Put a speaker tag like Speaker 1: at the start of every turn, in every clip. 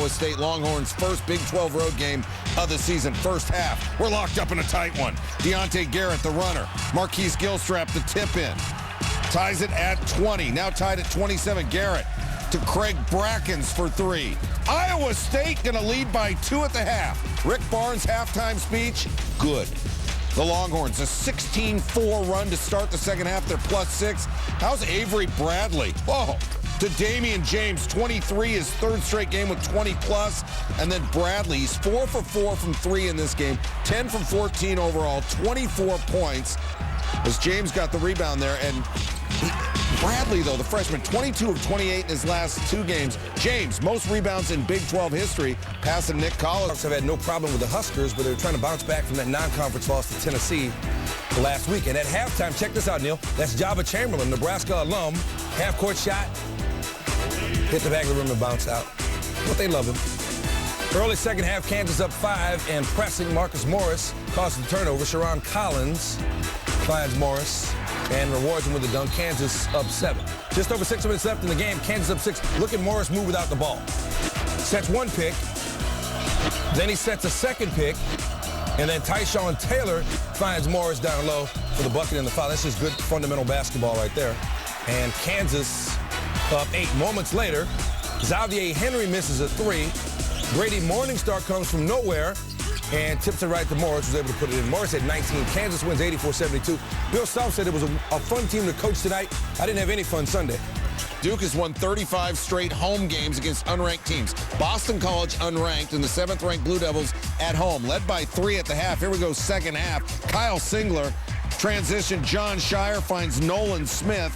Speaker 1: Iowa State Longhorns' first Big 12 road game of the season. First half, we're locked up in a tight one. Deontay Garrett, the runner. Marquise Gilstrap, the tip-in. Ties it at 20. Now tied at 27. Garrett to Craig Brackens for 3. Iowa State going to lead by 2 at the half. Rick Barnes' halftime speech, good. The Longhorns, a 16-4 run to start the second half. They're +6. How's Avery Bradley? Whoa. To Damian James, 23, his third straight game with 20+. And then Bradley, he's 4 for 4 from 3 in this game. 10 from 14 overall, 24 points. As James got the rebound there. And Bradley, though, the freshman, 22 of 28 in his last 2 games. James, most rebounds in Big 12 history, passing Nick Collins.
Speaker 2: Have had no problem with the Huskers, but they're trying to bounce back from that non-conference loss to Tennessee last week. And at halftime, check this out, Neil. That's Java Chamberlain, Nebraska alum. Half-court shot. Hit the back of the rim and bounce out. But they love him. Early second half, Kansas up 5 and pressing. Marcus Morris caused the turnover. Sharon Collins finds Morris and rewards him with a dunk. Kansas up 7. Just over 6 minutes left in the game. Kansas up 6. Look at Morris move without the ball. Sets 1 pick. Then he sets a 2nd pick. And then Tyshawn Taylor finds Morris down low for the bucket and the foul. That's just good fundamental basketball right there. And Kansas up 8. Moments later, Xavier Henry misses a 3. Brady Morningstar comes from nowhere and tips it right to Morris, was able to put it in. Morris at 19. Kansas wins 84-72. Bill Self said it was a fun team to coach tonight. I didn't have any fun Sunday.
Speaker 1: Duke has won 35 straight home games against unranked teams. Boston College unranked and the 7th-ranked Blue Devils at home, led by 3 at the half. Here we go, second half. Kyle Singler, transition. John Shire finds Nolan Smith.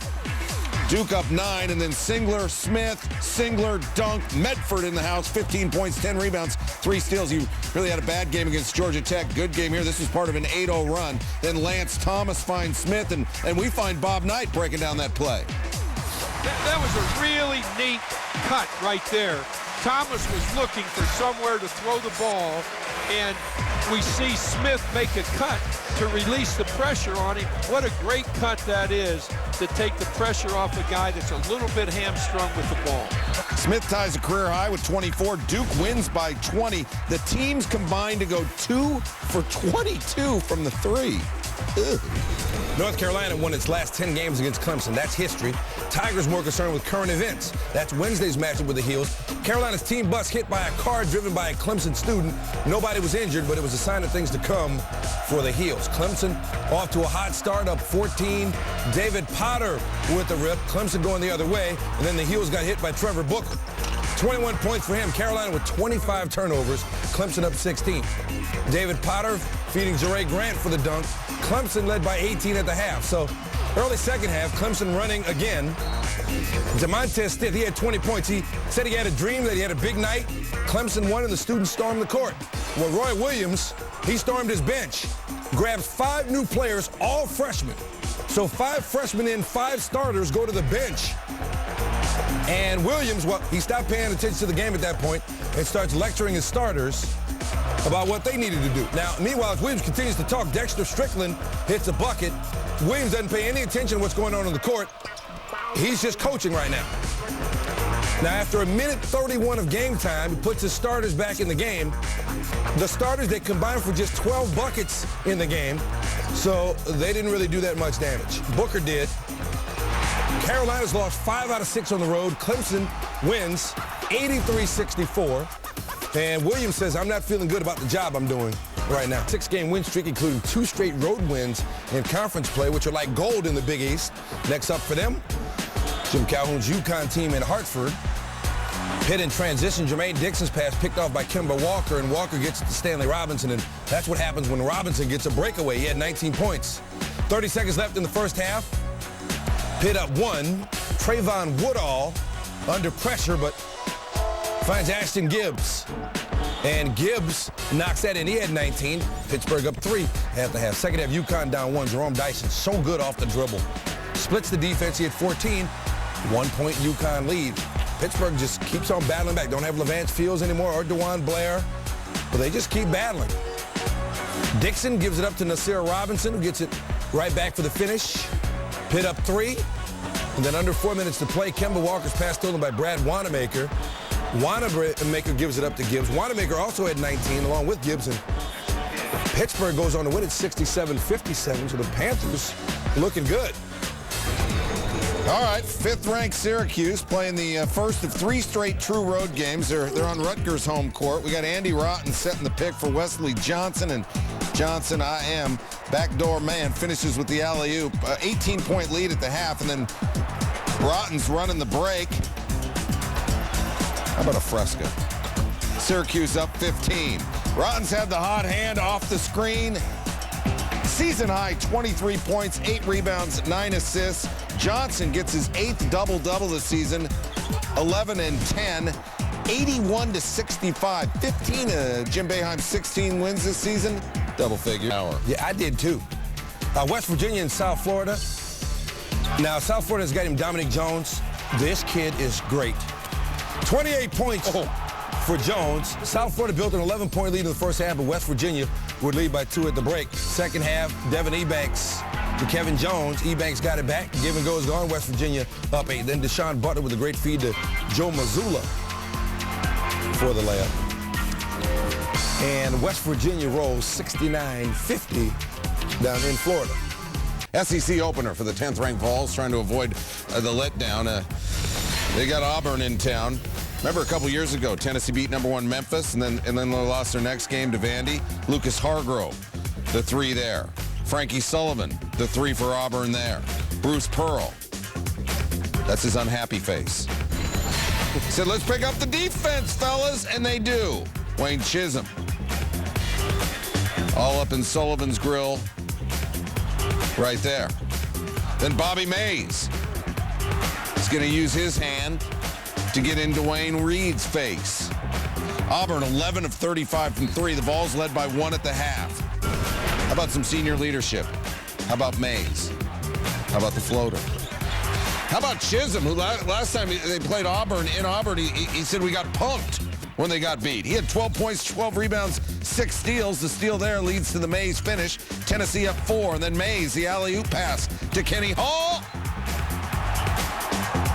Speaker 1: Duke up 9, and then Singler, Smith, Singler, dunk, Medford in the house, 15 points, 10 rebounds, 3 steals. He really had a bad game against Georgia Tech. Good game here. This was part of an 8-0 run. Then Lance Thomas finds Smith, and we find Bob Knight breaking down that play.
Speaker 3: That was a really neat cut right there. Thomas was looking for somewhere to throw the ball, and we see Smith make a cut to release the pressure on him. What a great cut that is to take the pressure off a guy that's a little bit hamstrung with the ball.
Speaker 1: Smith ties a career high with 24. Duke wins by 20. The teams combined to go 2 for 22 from the 3. Ugh.
Speaker 2: North Carolina won its last 10 games against Clemson. That's history. Tigers more concerned with current events. That's Wednesday's matchup with the Heels. Carolina's team bus hit by a car driven by a Clemson student. Nobody was injured, but it was a sign of things to come for the Heels. Clemson off to a hot start, up 14. David Potter with the rip. Clemson going the other way, and then the Heels got hit by Trevor Booker. 21 points for him. Carolina with 25 turnovers. Clemson up 16. David Potter feeding Jeray Grant for the dunk. Clemson led by 18 at the half. So early second half, Clemson running again. DeMontez Stith, he had 20 points. He said he had a dream that he had a big night. Clemson won and the students stormed the court. Well, Roy Williams, he stormed his bench. Grabs 5 new players, all freshmen. So 5 freshmen in, 5 starters go to the bench. And Williams, well, he stopped paying attention to the game at that point and starts lecturing his starters about what they needed to do. Now, meanwhile, as Williams continues to talk, Dexter Strickland hits a bucket. Williams doesn't pay any attention to what's going on the court. He's just coaching right now. Now, after 1:31 of game time, he puts his starters back in the game. The starters, they combined for just 12 buckets in the game, so they didn't really do that much damage. Booker did. Carolina's lost 5 out of 6 on the road. Clemson wins 83-64. And Williams says, I'm not feeling good about the job I'm doing right now. 6-game win streak, including 2 straight road wins in conference play, which are like gold in the Big East. Next up for them, Jim Calhoun's UConn team in Hartford. Pitt in transition. Jermaine Dixon's pass picked off by Kemba Walker, and Walker gets it to Stanley Robinson, and that's what happens when Robinson gets a breakaway. He had 19 points. 30 seconds left in the first half. Pitt up 1. Trayvon Woodall under pressure, but finds Ashton Gibbs. And Gibbs knocks that in. He had 19. Pittsburgh up 3 at the half. Second half, UConn down 1. Jerome Dyson, so good off the dribble. Splits the defense. He had 14. 1-point UConn lead. Pittsburgh just keeps on battling back. Don't have Levance Fields anymore or DeJuan Blair, but they just keep battling. Dixon gives it up to Nasir Robinson, who gets it right back for the finish. Pitt up 3. And then under 4 minutes to play, Kemba Walker's pass stolen by Brad Wanamaker. Wanamaker gives it up to Gibbs. Wanamaker also had 19 along with Gibson. Pittsburgh goes on to win at 67-57, so the Panthers looking good.
Speaker 1: All right, 5th-ranked Syracuse playing the first of 3 straight true road games. They're on Rutgers' home court. We got Andy Rotten setting the pick for Wesley Johnson, and Johnson, backdoor man, finishes with the alley-oop. 18-point lead at the half, and then Rotten's running the break. How about a fresco? Syracuse up 15. Rotten's had the hot hand off the screen. Season high 23 points, 8 rebounds, 9 assists. Johnson gets his 8th double-double this season, 11 and 10, 81-65. 15, Jim Boeheim, 16 wins this season. Double figure.
Speaker 2: Yeah, I did too. West Virginia and South Florida. Now, South Florida's got him Dominic Jones. This kid is great. 28 points for Jones. South Florida built an 11-point lead in the first half, but West Virginia would lead by 2 at the break. Second half, Devin Ebanks to Kevin Jones. Ebanks got it back. Give and go is gone. West Virginia up 8. Then Deshaun Butler with a great feed to Joe Mazzulla for the layup. And West Virginia rolls 69-50 down in Florida.
Speaker 1: SEC opener for the 10th-ranked Vols, trying to avoid the letdown. They got Auburn in town. Remember a couple years ago, Tennessee beat #1 Memphis, and then they lost their next game to Vandy. Lucas Hargrove, the 3 there. Frankie Sullivan, the 3 for Auburn there. Bruce Pearl, that's his unhappy face. He said, let's pick up the defense, fellas, and they do. Wayne Chisholm, all up in Sullivan's grill, right there. Then Bobby Mays is going to use his hand to get into Dwayne Reed's face. Auburn 11 of 35 from 3. The Vols led by 1 at the half. How about some senior leadership? How about Mays? How about the floater? How about Chisholm, who last time they played Auburn in Auburn, he said we got punked when they got beat. He had 12 points, 12 rebounds, 6 steals. The steal there leads to the Mays finish. Tennessee up 4, and then Mays, the alley-oop pass to Kenny Hall.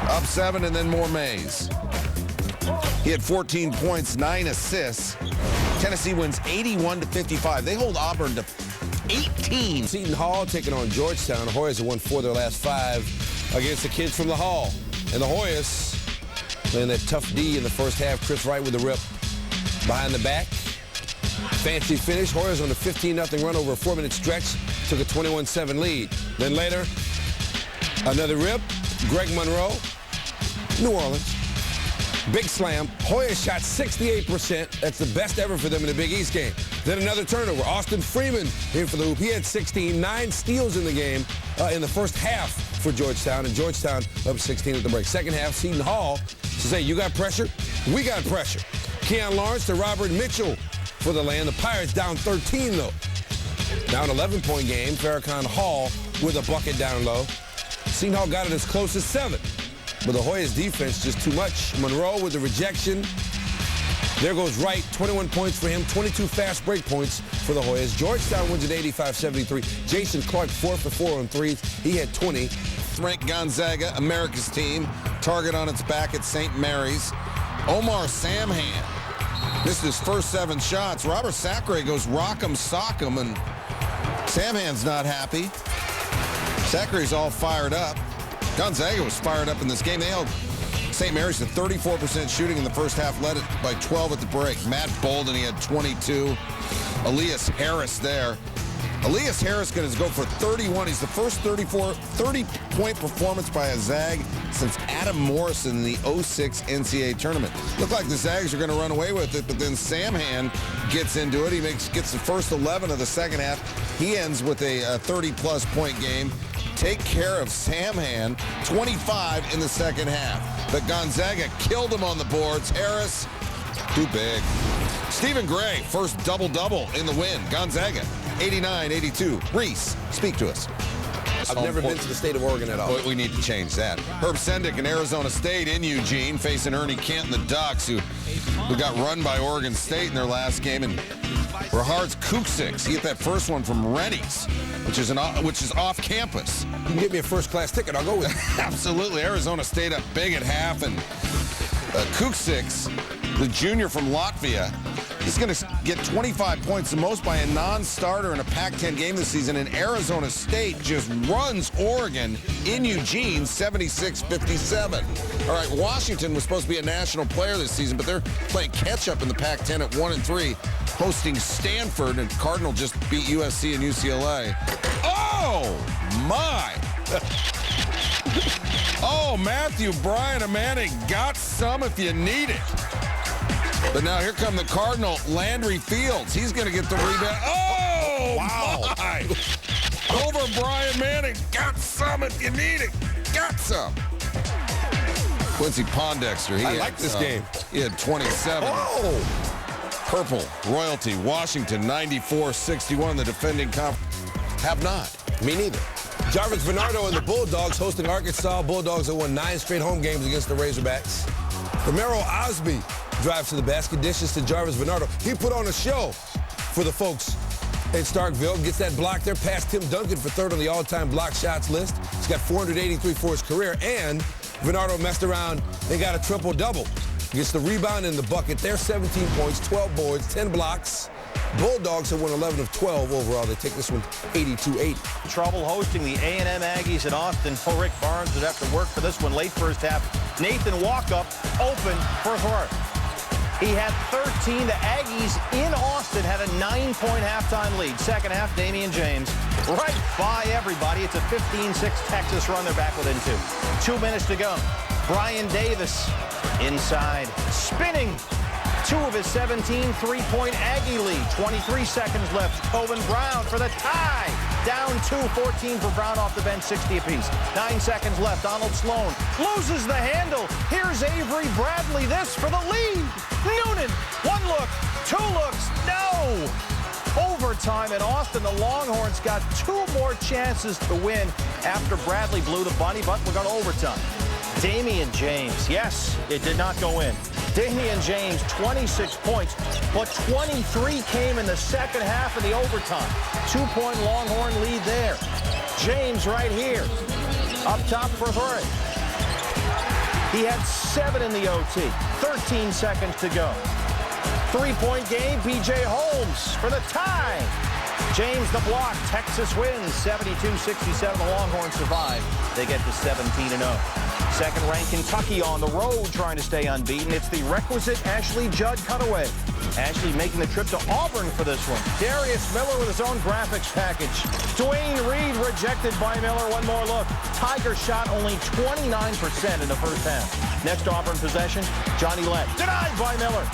Speaker 1: Up 7, and then more Mays. He had 14 points, 9 assists. Tennessee wins 81-55. They hold Auburn to 18.
Speaker 2: Seton Hall taking on Georgetown. The Hoyas have won 4 of their last 5 against the kids from the Hall. And the Hoyas playing that tough D in the first half. Chris Wright with the rip behind the back. Fancy finish. Hoyas on a 15-0 run over a 4-minute stretch. Took a 21-7 lead. Then later, another rip. Greg Monroe, New Orleans. Big slam. Hoya shot 68%. That's the best ever for them in the Big East game. Then another turnover. Austin Freeman in for the hoop. He had 16, 9 steals in the game in the first half for Georgetown, and Georgetown up 16 at the break. Second half, Seton Hall says, hey, you got pressure? We got pressure. Keon Lawrence to Robert Mitchell for the land. The Pirates down 13, though. Now an 11-point game. Farrakhan Hall with a bucket down low. Seton Hall got it as close as 7. But the Hoyas' defense just too much. Monroe with the rejection. There goes Wright, 21 points for him, 22 fast break points for the Hoyas. Georgetown wins at 85-73. Jason Clark 4 for 4 on threes. He had 20.
Speaker 1: Ranked Gonzaga, America's team, target on its back at St. Mary's. Omar Samhan missed his first 7 shots. Robert Sacre goes rock 'em, sock 'em, and Samhan's not happy. Sacre's all fired up. Gonzaga was fired up in this game. They held St. Mary's to 34% shooting in the first half, led it by 12 at the break. Matt Bolden, he had 22. Elias Harris there. Elias Harris going to go for 31. He's the first 30-point performance by a Zag since Adam Morrison in the 06 NCAA tournament. Looked like the Zags are going to run away with it, but then Samhan gets into it. He gets the first 11 of the second half. He ends with a 30-plus point game. Take care of Samhan, 25 in the second half. But Gonzaga killed him on the boards. Harris, too big. Stephen Gray, first double-double in the win. Gonzaga, 89-82. Reese, speak to us.
Speaker 2: I've never been to the state of Oregon at all.
Speaker 1: Well, we need to change that. Herb Sendick in Arizona State in Eugene facing Ernie Kent and the Ducks, who got run by Oregon State in their last game. And Rahard's Kuksix, he hit that first one from Rennie's, which is off campus.
Speaker 2: You can get me a first-class ticket. I'll go with it.
Speaker 1: Absolutely. Arizona State up big at half, and Kuksiks, the junior from Latvia, he's going to get 25 points, the most by a non-starter in a Pac-10 game this season. And Arizona State just runs Oregon in Eugene 76-57. All right, Washington was supposed to be a national player this season, but they're playing catch-up in the Pac-10 at 1-3, hosting Stanford, and Cardinal just beat USC and UCLA. Oh, my! Oh, Matthew Bryant and Manning got some if you need it. But now here come the Cardinal, Landry Fields. He's going to get the rebound. Oh, wow. My. Over Brian Manning. Got some if you need it. Got some. Quincy Pondexter.
Speaker 2: I like this game.
Speaker 1: He had 27.
Speaker 2: Oh!
Speaker 1: Purple, Royalty, Washington, 94-61. The defending conference have not.
Speaker 2: Me neither. Jarvis Bernardo and the Bulldogs hosting Arkansas. Bulldogs have won 9 straight home games against the Razorbacks. Romero Osby drives to the basket, dishes to Jarvis Bernardo. He put on a show for the folks in Starkville. Gets that block there past Tim Duncan for third on the all-time block shots list. He's got 483 for his career, and Bernardo messed around and got a triple-double. Gets the rebound and the bucket there, 17 points, 12 boards, 10 blocks. Bulldogs have won 11 of 12 overall. They take this one 82-80.
Speaker 4: Trouble hosting the A&M Aggies in Austin. Rick Barnes would have to work for this one late first half. Nathan Walkup open for Hart. He had 13. The Aggies in Austin had a 9-point halftime lead. Second half, Damian James right by everybody. It's a 15-6 Texas run. They're back within 2. 2 minutes to go. Brian Davis inside, spinning. 2 of his 17 three-point Aggie lead. 23 seconds left. Coben Brown for the tie. Down 2, 14 for Brown off the bench, 60 apiece. 9 seconds left. Donald Sloan loses the handle. Here's Avery Bradley. This for the lead. Noonan, 1 look, 2 looks, no! Overtime in Austin. The Longhorns got 2 more chances to win after Bradley blew the bunny, but we got overtime. Damian James, yes, it did not go in. Damian James, 26 points, but 23 came in the second half of the overtime. 2-point Longhorn lead there. James right here, up top for Hurry. He had 7 in the OT, 13 seconds to go. 3-point game, B.J. Holmes for the tie. James the block, Texas wins, 72-67. The Longhorns survive. They get to 17-0. Second-ranked Kentucky on the road trying to stay unbeaten. It's the requisite Ashley Judd cutaway. Ashley making the trip to Auburn for this one. Darius Miller with his own graphics package. Dwayne Reed rejected by Miller. One more look. Tiger shot only 29% in the first half. Next Auburn possession, Johnny Lett. Denied by Miller.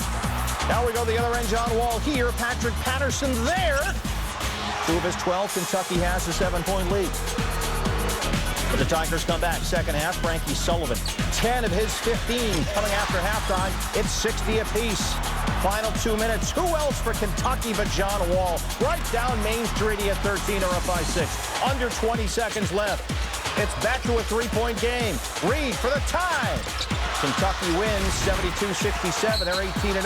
Speaker 4: Now we go the other end, John Wall here. Patrick Patterson there. 2 of his 12, Kentucky has a 7-point lead. But the Tigers come back. Second half, Frankie Sullivan. 10 of his 15 coming after halftime. It's 60 apiece. Final 2 minutes. Who else for Kentucky but John Wall? Right down Main Street at 13 or a 5-6. Under 20 seconds left. It's back to a 3-point game. Reed for the tie. Kentucky wins 72-67. They're 18-0.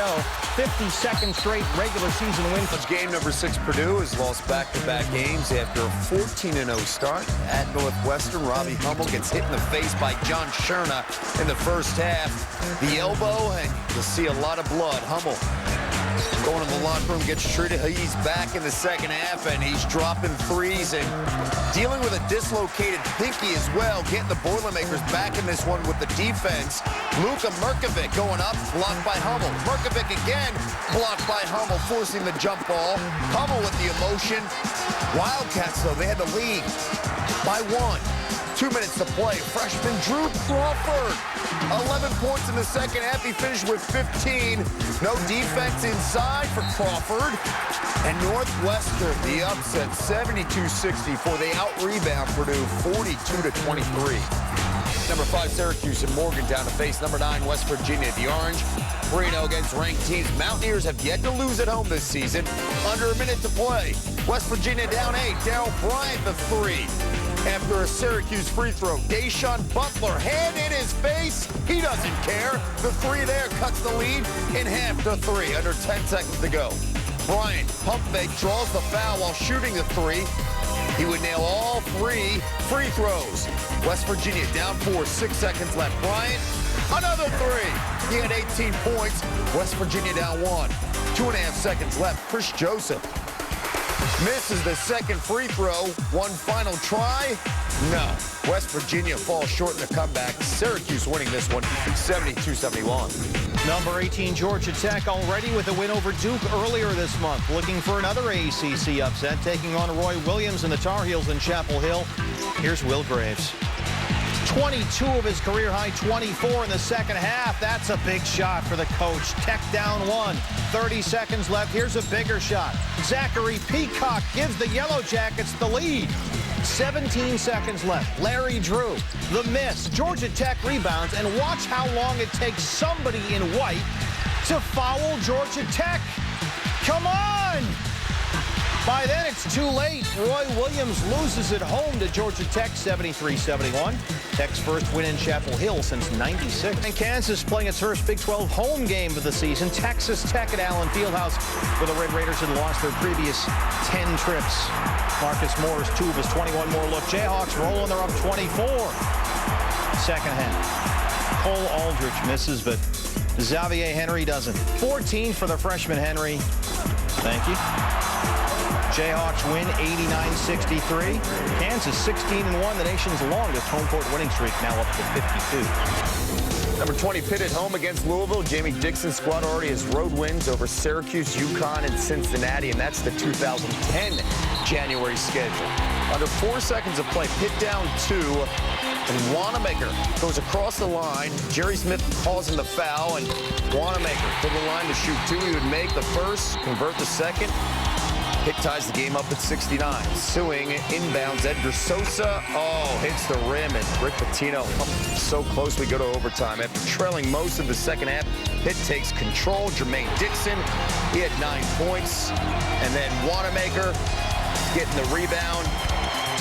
Speaker 4: 52nd straight regular season win.
Speaker 5: It's game number 6. Purdue has lost back-to-back games after a 14-0 start at Northwestern. Robbie Hummel gets hit in the face by John Scherna in the first half. The elbow, and you'll see a lot of blood. Hummel going in the locker room, gets treated. He's back in the second half, and he's dropping threes and dealing with a dislocated pinky as well. Getting the Boilermakers back in this one with the defense. Luka Merkovic going up, blocked by Hummel. Merkovic again, blocked by Hummel, forcing the jump ball. Hummel with the emotion. Wildcats, though, they had the lead by 1. 2 minutes to play. Freshman Drew Crawford, 11 points in the second half. He finished with 15. No defense inside for Crawford. And Northwestern, the upset, 72-64. They out-rebound Purdue, 42-23. Number 5, Syracuse and Morgantown to face number 9, West Virginia. The Orange, 3-0 against ranked teams. Mountaineers have yet to lose at home this season. Under a minute to play. West Virginia down 8. Darryl Bryant the 3. After a Syracuse free throw, Deshaun Butler, hand in his face. He doesn't care. The 3 there cuts the lead in half to 3. Under 10 seconds to go. Bryant, pump fake, draws the foul while shooting the 3. He would nail all 3 free throws. West Virginia down 4, 6 seconds left. Bryant Another three. He had 18 points. West Virginia down 1. 2.5 seconds left. Chris Joseph misses the second free throw. One final try. No. West Virginia falls short in the comeback. Syracuse winning this one 72-71.
Speaker 4: Number 18, Georgia Tech, already with a win over Duke earlier this month. Looking for another ACC upset, taking on Roy Williams and the Tar Heels in Chapel Hill. Here's Will Graves. 22 of his career-high 24 in the second half. That's a big shot for the coach. Tech down 1. 30 seconds left. Here's a bigger shot. Zachary Peacock gives the Yellow Jackets the lead. 17 seconds left. Larry Drew, the miss. Georgia Tech rebounds, and watch how long it takes somebody in white to foul Georgia Tech. Come on! By then, it's too late. Roy Williams loses at home to Georgia Tech, 73-71. Tech's first win in Chapel Hill since '96. And Kansas playing its first Big 12 home game of the season. Texas Tech at Allen Fieldhouse, where the Red Raiders had lost their previous 10 trips. Marcus Morris, 2 of his 21 more look. Jayhawks rolling, they're up 24. Second half. Cole Aldrich misses, but Xavier Henry doesn't. 14 for the freshman Henry. Thank you. Jayhawks win 89-63. Kansas 16-1, the nation's longest home court winning streak, now up to 52.
Speaker 5: Number 20 Pitt at home against Louisville. Jamie Dixon's squad already has road wins over Syracuse, UConn, and Cincinnati, and that's the 2010 January schedule. Under 4 seconds of play, Pitt down 2, and Wanamaker goes across the line. Jerry Smith calls him the foul, and Wanamaker to the line to shoot 2. He would make the first, convert the second. Pitt ties the game up at 69. Suing inbounds. Edgar Sosa. Oh, hits the rim, and Rick Pitino so close we go to overtime. After trailing most of the second half, Pitt takes control. Jermaine Dixon, he had 9 points. And then Wanamaker getting the rebound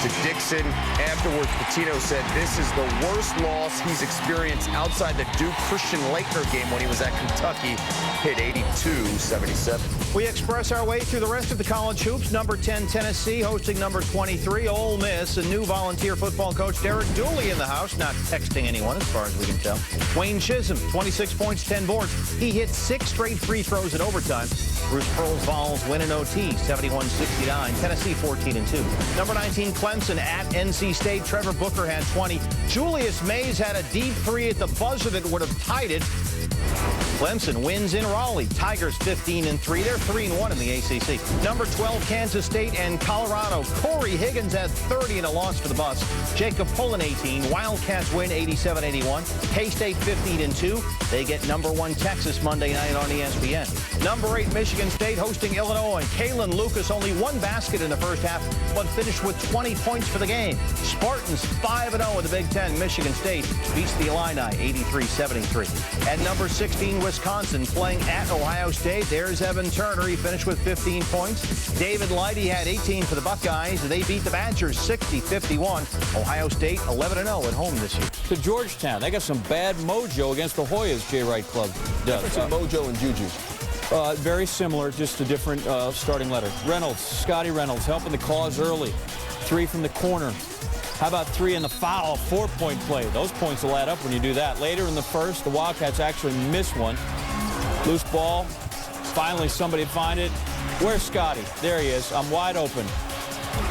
Speaker 5: to Dixon. Afterwards, Pitino said this is the worst loss he's experienced outside the Duke Christian Laettner game when he was at Kentucky. Hit 82-77.
Speaker 4: We express our way through the rest of the college hoops. Number 10, Tennessee, hosting number 23, Ole Miss. A new volunteer football coach, Derek Dooley, in the house, not texting anyone as far as we can tell. Wayne Chisholm, 26 points, 10 boards. He hit 6 straight free throws in overtime. Bruce Pearl's Vols win in OT, 71-69. Tennessee 14-2. Number 19, Clemson at NC State. Trevor Booker had 20. Julius Mays had a deep 3 at the buzzer that would have tied it. Clemson wins in Raleigh. Tigers 15-3. They're 3-1 in the ACC. Number 12, Kansas State and Colorado. Corey Higgins had 30 in a loss for the Buffs. Jacob Pullen 18. Wildcats win 87-81. K-State 15-2. They get number 1 Texas Monday night on ESPN. Number 8, Michigan State hosting Illinois. Kalen Lucas only 1 basket in the first half, but finished with 20 points for the game. Spartans 5-0 in the Big Ten. Michigan State beats the Illini 83-73. At number 16, Wisconsin playing at Ohio State. There's Evan Turner. He finished with 15 points. David Lighty had 18 for the Buckeyes. They beat the Badgers 60-51. Ohio State 11-0 at home this year.
Speaker 6: To Georgetown. They got some bad mojo against the Hoyas, Jay Wright Club does.
Speaker 2: Mojo and Juju.
Speaker 6: Very similar, just a different starting letter. Reynolds, Scotty Reynolds, helping the cause early. 3 from the corner. How about 3 in the foul, 4-point play? Those points will add up when you do that. Later in the first, the Wildcats actually miss one. Loose ball. Finally, somebody find it. Where's Scotty? There he is. I'm wide open.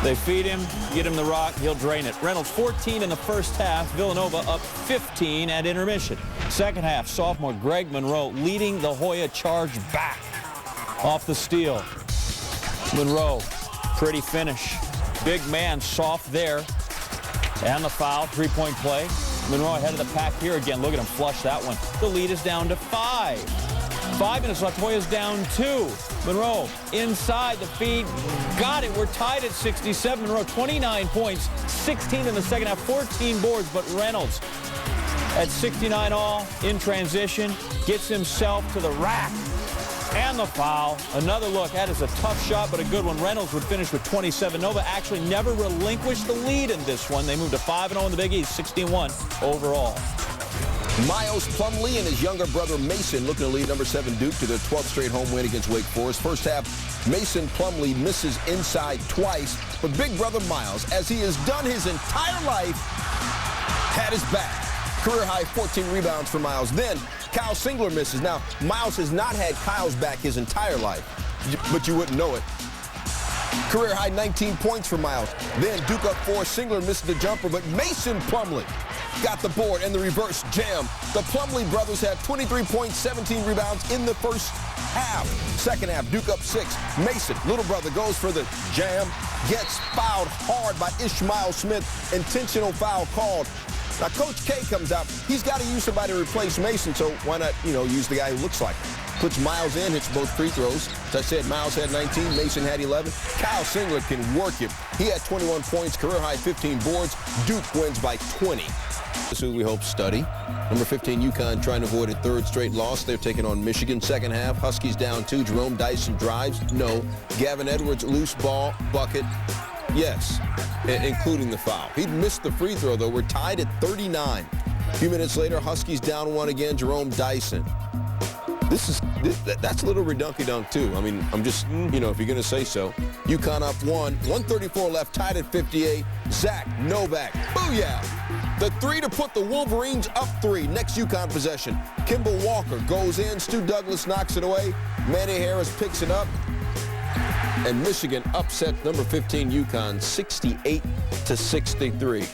Speaker 6: They feed him, get him the rock, he'll drain it. Reynolds 14 in the first half. Villanova up 15 at intermission. Second half, sophomore Greg Monroe leading the Hoya charge back off the steal. Monroe, pretty finish. Big man, soft there. And the foul, 3-point play. Monroe ahead of the pack here again. Look at him flush that one. The lead is down to 5. 5 minutes left. Hoya's down 2. Monroe inside the feed. Got it. We're tied at 67. Monroe 29 points, 16 in the second half, 14 boards. But Reynolds at 69 all in transition gets himself to the rack. And the foul. Another look. That is a tough shot, but a good one. Reynolds would finish with 27. Nova actually never relinquished the lead in this one. They moved to 5-0 in the Big East, 61 overall.
Speaker 2: Miles Plumlee and his younger brother Mason looking to lead number 7 Duke to their 12th straight home win against Wake Forest. First half, Mason Plumlee misses inside twice, but big brother Miles, as he has done his entire life, had his back. Career-high 14 rebounds for Miles. Then Kyle Singler misses. Now, Miles has not had Kyle's back his entire life, but you wouldn't know it. Career-high 19 points for Miles. Then Duke up 4. Singler missed the jumper, but Mason Plumlee got the board and the reverse jam. The Plumlee brothers had 23 points, 17 rebounds in the first half. Second half, Duke up 6. Mason, little brother, goes for the jam, gets fouled hard by Ishmael Smith. Intentional foul called. Now, Coach K comes out. He's got to use somebody to replace Mason, so why not, use the guy who looks like him. Puts Miles in, hits both free throws. As I said, Miles had 19, Mason had 11. Kyle Singler can work it. He had 21 points, career-high 15 boards. Duke wins by 20. This is who we hope study. Number 15, UConn trying to avoid a third straight loss. They're taking on Michigan. Second half, Huskies down 2. Jerome Dyson drives. No. Gavin Edwards, loose ball, bucket. Yes, including the foul. He'd missed the free throw, though. We're tied at 39. A few minutes later, Huskies down 1 again. Jerome Dyson. That's a little redunky-dunk, too. I mean, I'm just, if you're going to say so. UConn up 1. 1:34 left, tied at 58. Zach Novak. Booyah! The 3 to put the Wolverines up 3. Next UConn possession. Kimball Walker goes in. Stu Douglas knocks it away. Manny Harris picks it up. And Michigan upset number 15 UConn 68-63.